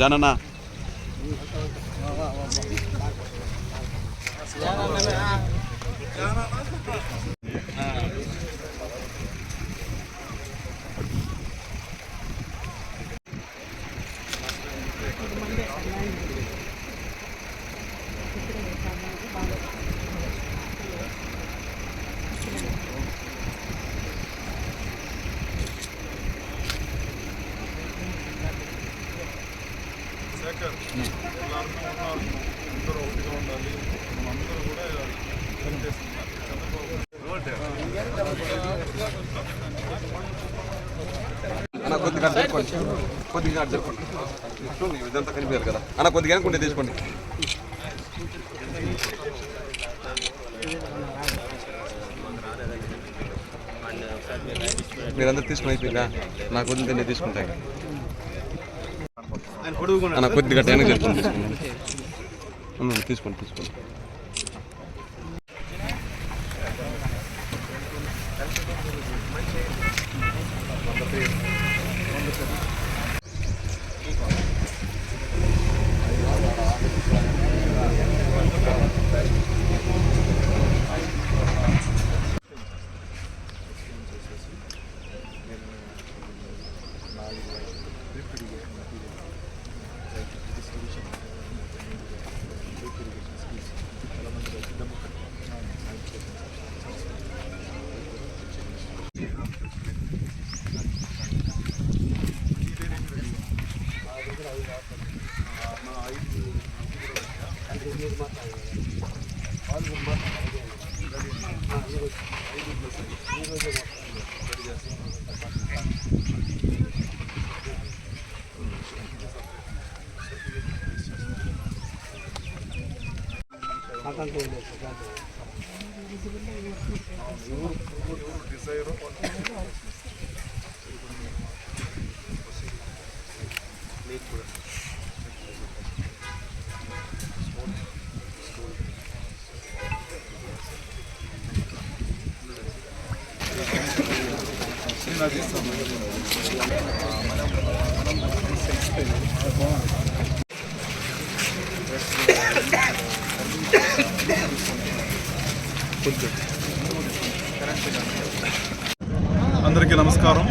జానన్నా శేఖర్ అందరూ ఒకటిగా ఉండాలి. మనందరూ కూడా కొద్దిగా జరుపుకోండి ఇదంతా కనిపించాలి కదా అన్న కొద్దిగా అనుకుంటే తీసుకోండి. మీరందరూ తీసుకుని అయిపోయిందా నాకు వదిలితే నేను తీసుకుంటాను అన్న కొద్దిగా టైం జరుపుకోండి తీసుకోండి తీసుకోండి. అందరికీ నమస్కారం.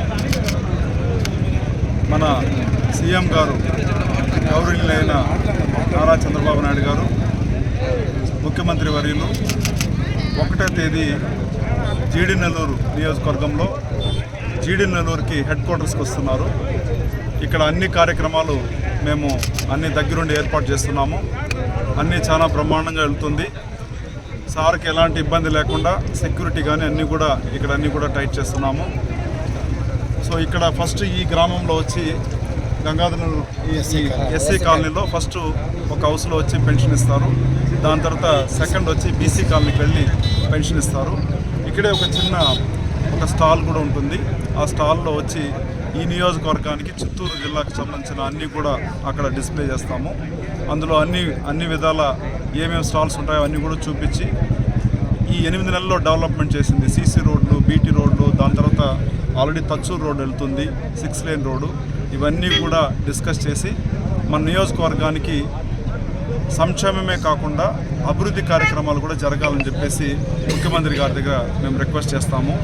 మన సీఎం గారు గౌరవనీయులైన నారా చంద్రబాబు నాయుడు గారు ముఖ్యమంత్రి వర్యులు 1వ తేదీ జీడి నెల్లూరు నియోజకవర్గంలో జీడి నెల్లూరుకి హెడ్ క్వార్టర్స్కి వస్తున్నారు. ఇక్కడ అన్ని కార్యక్రమాలు మేము అన్ని దగ్గరుండి ఏర్పాటు చేస్తున్నాము. అన్నీ చాలా బ్రహ్మాండంగా వెళ్తుంది. సార్కి ఎలాంటి ఇబ్బంది లేకుండా సెక్యూరిటీ కానీ అన్నీ కూడా టైట్ చేస్తున్నాము. సో ఇక్కడ ఫస్ట్ ఈ గ్రామంలో వచ్చి గంగాధర ఎస్సీ కాలనీలో ఫస్ట్ ఒక హౌస్లో వచ్చి పెన్షన్ ఇస్తారు. దాని తర్వాత సెకండ్ వచ్చి బీసీ కాలనీకి వెళ్ళి పెన్షన్ ఇస్తారు. ఇక్కడే ఒక స్టాల్ కూడా ఉంటుంది. ఆ స్టాల్లో వచ్చి ఈ నియోజకవర్గానికి చిత్తూరు జిల్లాకు సంబంధించిన అన్నీ కూడా అక్కడ డిస్ప్లే చేస్తాము. అందులో అన్ని విధాల ఏమేమి స్టాల్స్ ఉంటాయో అన్నీ కూడా చూపించి ఈ 8 నెలల్లో డెవలప్మెంట్ చేసింది సీసీ రోడ్లు, బీటీ రోడ్లు, దాని తర్వాత ఆల్రెడీ తచ్చూరు రోడ్డు వెళ్తుంది, 6 లేన్ రోడ్డు, ఇవన్నీ కూడా డిస్కస్ చేసి మన నియోజకవర్గానికి సంక్షేమమే కాకుండా అభివృద్ధి కార్యక్రమాలు కూడా జరగాలని చెప్పేసి ముఖ్యమంత్రి గారి దగ్గర మేము రిక్వెస్ట్ చేస్తాము.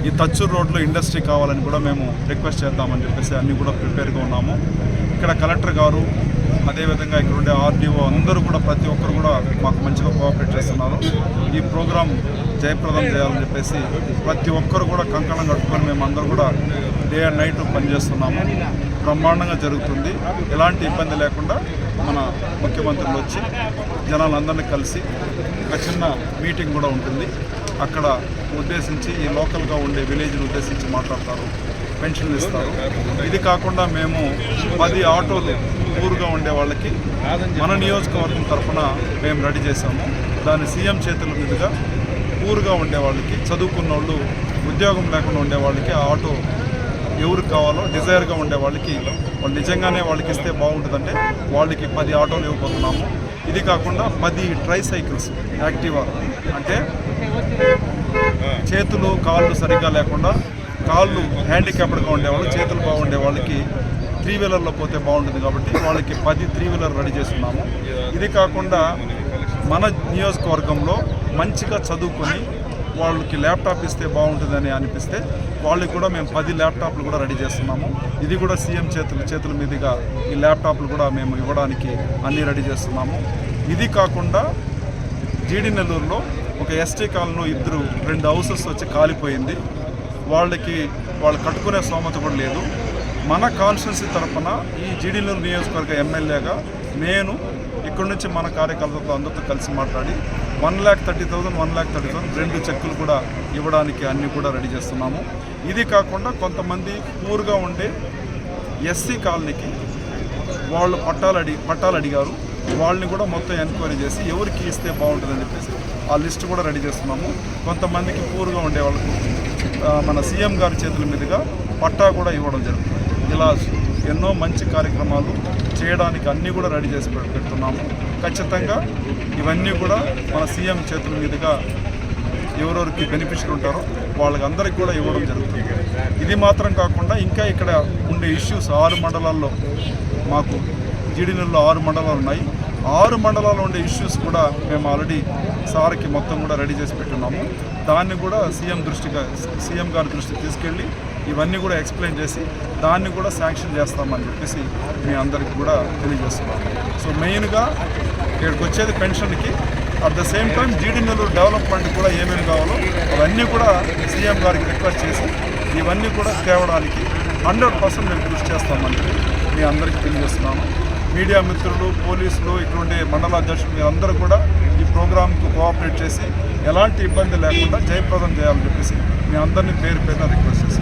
ఈ తచ్చూరు రోడ్లో ఇండస్ట్రీ కావాలని కూడా మేము రిక్వెస్ట్ చేద్దామని చెప్పేసి అన్నీ కూడా ప్రిపేర్గా ఉన్నాము. ఇక్కడ కలెక్టర్ గారు అదేవిధంగా ఇక్కడ ఉండే ఆర్డీఓ అందరూ కూడా ప్రతి ఒక్కరు కూడా మాకు మంచిగా కోఆపరేట్ చేస్తున్నారు. ఈ ప్రోగ్రాం జయప్రదం చేయాలని చెప్పేసి ప్రతి ఒక్కరు కూడా కంకణం కట్టుకొని మేము అందరూ కూడా డే అండ్ నైట్ పనిచేస్తున్నాము. బ్రహ్మాండంగా జరుగుతుంది. ఎలాంటి ఇబ్బంది లేకుండా మన ముఖ్యమంత్రులు వచ్చి జనాలందరినీ కలిసి ఒక చిన్న మీటింగ్ కూడా ఉంటుంది. అక్కడ ఉద్దేశించి ఈ లోకల్గా ఉండే విలేజ్ని ఉద్దేశించి మాట్లాడతారు, పెన్షన్లు ఇస్తారు. ఇది కాకుండా మేము 10 ఆటోలు ఊరుగా ఉండే వాళ్ళకి మన నియోజకవర్గం తరఫున మేము రెడీ చేశాము. దాన్ని సీఎం చేతుల మీదుగా ఊరుగా ఉండే వాళ్ళకి, చదువుకున్న వాళ్ళు, ఉద్యోగం లేకుండా ఉండే వాళ్ళకి ఆ ఆటో ఎవరికి కావాలో డిజైర్గా ఉండే వాళ్ళకి వాళ్ళు నిజంగానే వాళ్ళకి ఇస్తే బాగుంటుందంటే వాళ్ళకి 10 ఆటోలు ఇవ్వబోతున్నాము. ఇది కాకుండా 10 ట్రైసైకిల్స్ యాక్టివా, అంటే చేతులు కాళ్ళు సరిగ్గా లేకుండా, కాళ్ళు హ్యాండిక్యాప్డ్గా ఉండేవాళ్ళు, చేతులు బాగుండే వాళ్ళకి 3 వీలర్లో పోతే బాగుంటుంది కాబట్టి వాళ్ళకి 10 3 వీలర్ రెడీ చేస్తున్నాము. ఇది కాకుండా మన నియోజకవర్గంలో మంచిగా చదువుకొని వాళ్ళకి ల్యాప్టాప్ ఇస్తే బాగుంటుందని అనిపిస్తే వాళ్ళకి కూడా మేము 10 ల్యాప్టాప్లు కూడా రెడీ చేస్తున్నాము. ఇది కూడా సీఎం చేతుల మీదుగా ఈ ల్యాప్టాప్లు కూడా మేము ఇవ్వడానికి అన్నీ రెడీ చేస్తున్నాము. ఇది కాకుండా జీడి నెల్లూరులో ఒక ఎస్టీ కాలనీలో 2 హౌసెస్ వచ్చి కాలిపోయింది. వాళ్ళు కట్టుకునే స్తోమత కూడా లేదు. మన కాన్స్టిట్యున్సీ తరఫున ఈ జీడి నెల్లూరు నియోజకవర్గ ఎమ్మెల్యేగా నేను ఇక్కడ నుంచి మన కార్యకర్తలతో అందరితో కలిసి మాట్లాడి 1,30,000 2 చెక్కులు కూడా ఇవ్వడానికి అన్నీ కూడా రెడీ చేస్తున్నాము. ఇది కాకుండా కొంతమంది పూర్గా ఉండే ఎస్సీ కాలనీకి వాళ్ళు పట్టాలు అడిగారు. వాళ్ళని కూడా మొత్తం ఎంక్వైరీ చేసి ఎవరికి ఇస్తే బాగుంటుందని చెప్పేసి ఆ లిస్ట్ కూడా రెడీ చేస్తున్నాము. కొంతమందికి పూర్గా ఉండే వాళ్ళకు మన సీఎం గారి చేతుల మీదుగా పట్టా కూడా ఇవ్వడం జరుగుతుంది. ఇలా ఎన్నో మంచి కార్యక్రమాలు చేయడానికి అన్నీ కూడా రెడీ చేసి పెడుతున్నాము. ఖచ్చితంగా ఇవన్నీ కూడా మన సీఎం చేతుల మీదుగా ఎవరెవరికి బెనిఫిషియల్ ఉంటారో వాళ్ళకందరికీ కూడా ఇవ్వడం జరుగుతుంది. ఇది మాత్రం కాకుండా ఇంకా ఇక్కడ ఉండే ఇష్యూస్ 6 మండలాల్లో మాకు జీడి నెల్లూరులో 6 మండలాలు ఉన్నాయి. 6 మండలాల్లో ఉండే ఇష్యూస్ కూడా మేము ఆల్రెడీ సార్కి మొత్తం కూడా రెడీ చేసి పెట్టున్నాము. దాన్ని కూడా సీఎం గారి దృష్టికి తీసుకెళ్ళి ఇవన్నీ కూడా ఎక్స్ప్లెయిన్ చేసి దాన్ని కూడా శాంక్షన్ చేస్తామని చెప్పేసి మీ అందరికీ కూడా తెలియజేస్తున్నాం. సో మెయిన్గా ఇక్కడికి వచ్చేది పెన్షన్కి, అట్ ద సేమ్ టైం జీడి నెల్లూరు డెవలప్మెంట్ కూడా ఏమేమి కావాలో అవన్నీ కూడా సీఎం గారికి రిక్వెస్ట్ చేసి ఇవన్నీ కూడా తేవడానికి 100% మేము కృషి చేస్తామని మీ అందరికీ తెలియజేస్తున్నాము. మీడియా మిత్రులు, పోలీసులు, ఇక్కడ ఉండే మండల అధ్యక్షులు మీరందరూ కూడా ఈ ప్రోగ్రాంకు కోఆపరేట్ చేసి ఎలాంటి ఇబ్బంది లేకుండా జయప్రదం చేయాలని చెప్పేసి మీ అందరినీ పేరు రిక్వెస్ట్ చేస్తాను.